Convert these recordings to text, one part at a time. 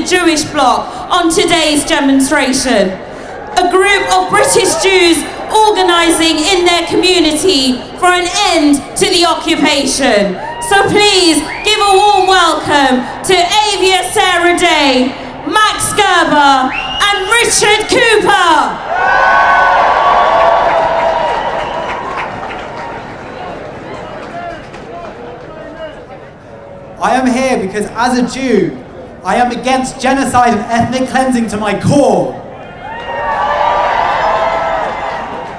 Jewish Bloc on today's demonstration. A group of British Jews organising in their community for an end to the occupation. So please give a warm welcome to Aviah Sarah Day, Max Gerber and Richard Kuper. I am here because as a Jew, I am against genocide and ethnic cleansing to my core.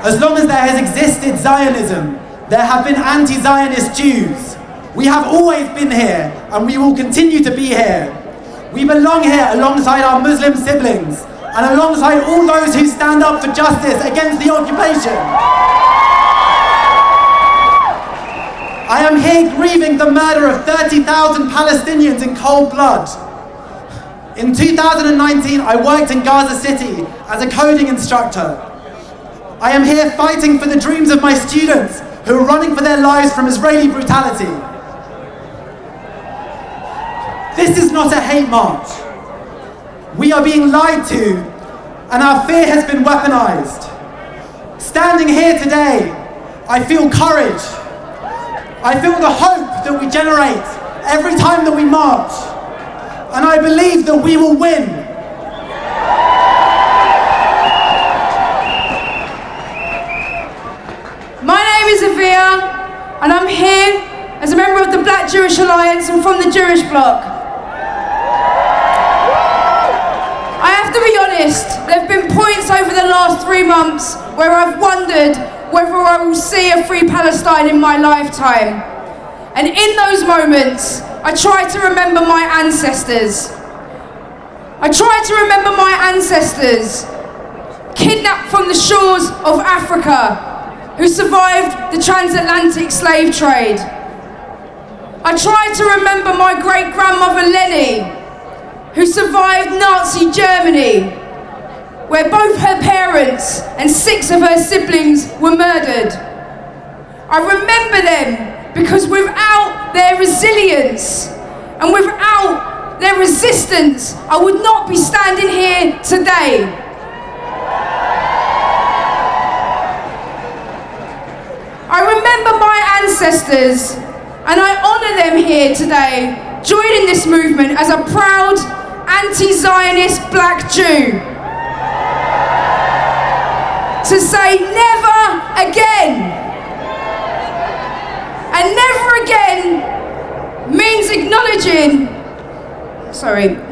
As long as there has existed Zionism, there have been anti-Zionist Jews. We have always been here, and we will continue to be here. We belong here alongside our Muslim siblings, and alongside all those who stand up for justice against the occupation. I am here grieving the murder of 30,000 Palestinians in cold blood. In 2019, I worked in Gaza City as a coding instructor. I am here fighting for the dreams of my students who are running for their lives from Israeli brutality. This is not a hate march. We are being lied to, and our fear has been weaponized. Standing here today, I feel courage. I feel the hope that we generate every time that we march, and I believe that we will win. My name is Aviah, and I'm here as a member of the Black Jewish Alliance and from the Jewish Bloc. I have to be honest, there have been points over the last 3 months where I've wondered whether I will see a free Palestine in my lifetime. And in those moments, I try to remember my ancestors. I try to remember my ancestors, kidnapped from the shores of Africa, who survived the transatlantic slave trade. I try to remember my great-grandmother Lenny, who survived Nazi Germany, where both her parents and 6 of her siblings were murdered. I remember them because without their resilience and without their resistance, I would not be standing here today. I remember my ancestors, and I honour them here today, joining this movement as a proud anti-Zionist black Jew. To say never again. And never again means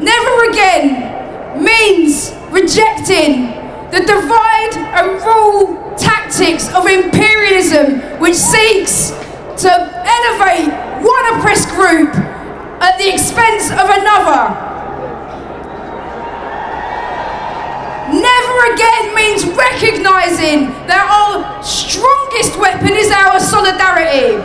never again means rejecting the divide and rule tactics of imperialism, which seeks to elevate one oppressed group at the expense of another. Never again means recognising that our strongest weapon is our solidarity.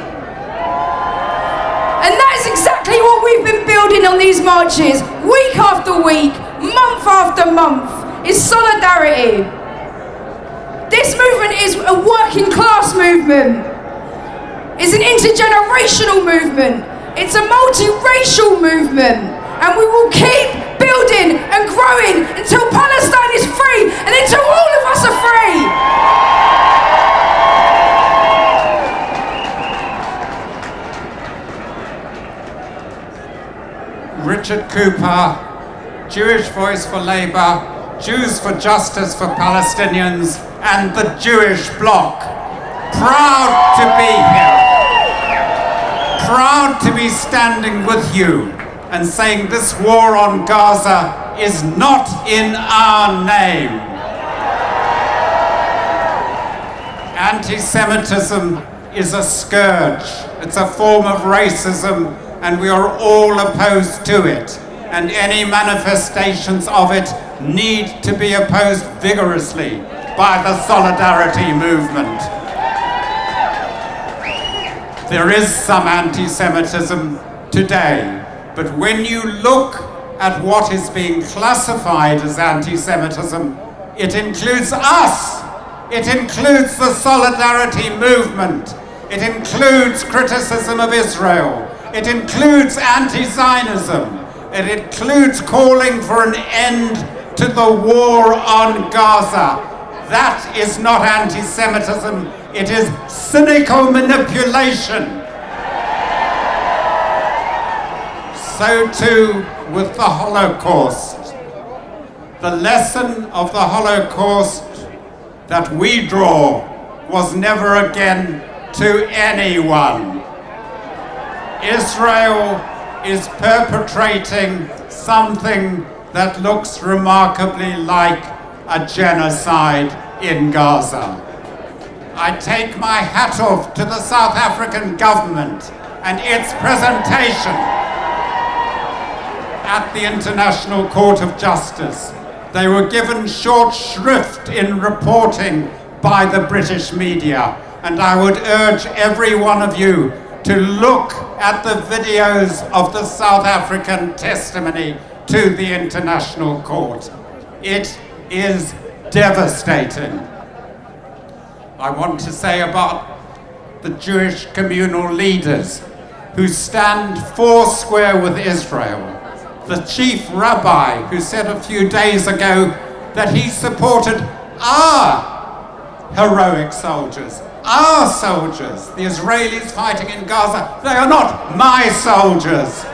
And that is exactly what we've been building on these marches, week after week, month after month, is solidarity. This movement is a working class movement. It's an intergenerational movement. It's a multiracial movement. And we will keep building and growing until Palestine is free and until all of us are free. Richard Kuper, Jewish Voice for Labour, Jews for Justice for Palestinians, and the Jewish Bloc. Proud to be here. Proud to be standing with you and saying this war on Gaza is not in our name. Anti-Semitism is a scourge. It's a form of racism, and we are all opposed to it. And any manifestations of it need to be opposed vigorously by the Solidarity movement. There is some anti-Semitism today, but when you look at what is being classified as anti-Semitism, it includes us. It includes the Solidarity movement. It includes criticism of Israel. It includes anti-Zionism. It includes calling for an end to the war on Gaza. That is not anti-Semitism, it is cynical manipulation. So too with the Holocaust. The lesson of the Holocaust that we draw was never again to anyone. Israel is perpetrating something that looks remarkably like a genocide in Gaza. I take my hat off to the South African government and its presentation at the International Court of Justice. They were given short shrift in reporting by the British media, and I would urge every one of you to look at the videos of the South African testimony to the International Court. It is devastating. I want to say about the Jewish communal leaders who stand foursquare with Israel. The chief rabbi who said a few days ago that he supported our heroic soldiers, our soldiers, the Israelis fighting in Gaza. They are not my soldiers.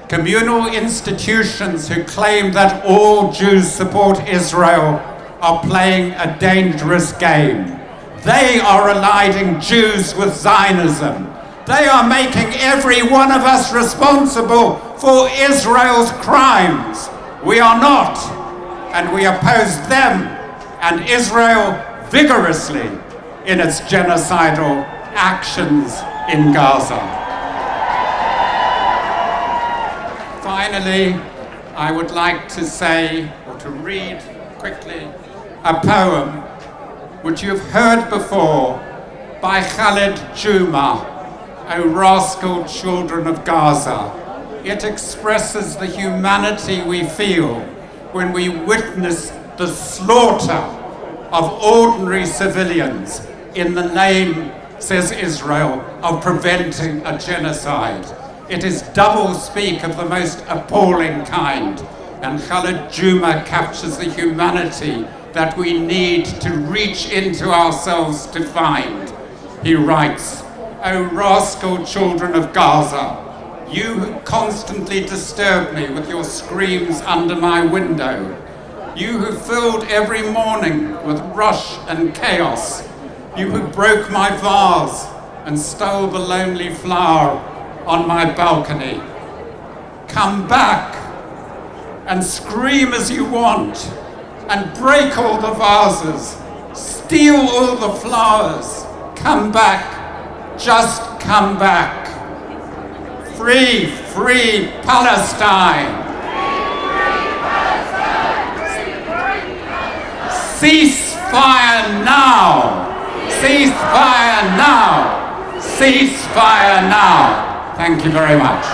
Communal institutions who claim that all Jews support Israel are playing a dangerous game. They are aligning Jews with Zionism. They are making every one of us responsible for Israel's crimes. We are not, and we oppose them and Israel vigorously in its genocidal actions in Gaza. Finally, I would like to say, or to read quickly, a poem which you've heard before by Khalid Juma, O Rascal Children of Gaza. It expresses the humanity we feel when we witness the slaughter of ordinary civilians in the name, says Israel, of preventing a genocide. It is double-speak of the most appalling kind, and Khalid Juma captures the humanity that we need to reach into ourselves to find. He writes, O rascal children of Gaza, you who constantly disturb me with your screams under my window, you who filled every morning with rush and chaos, you who broke my vase and stole the lonely flower on my balcony, come back and scream as you want, and break all the vases, steal all the flowers, come back, just come back. Free, free Palestine! Cease fire now! Cease fire now! Cease fire now! Thank you very much.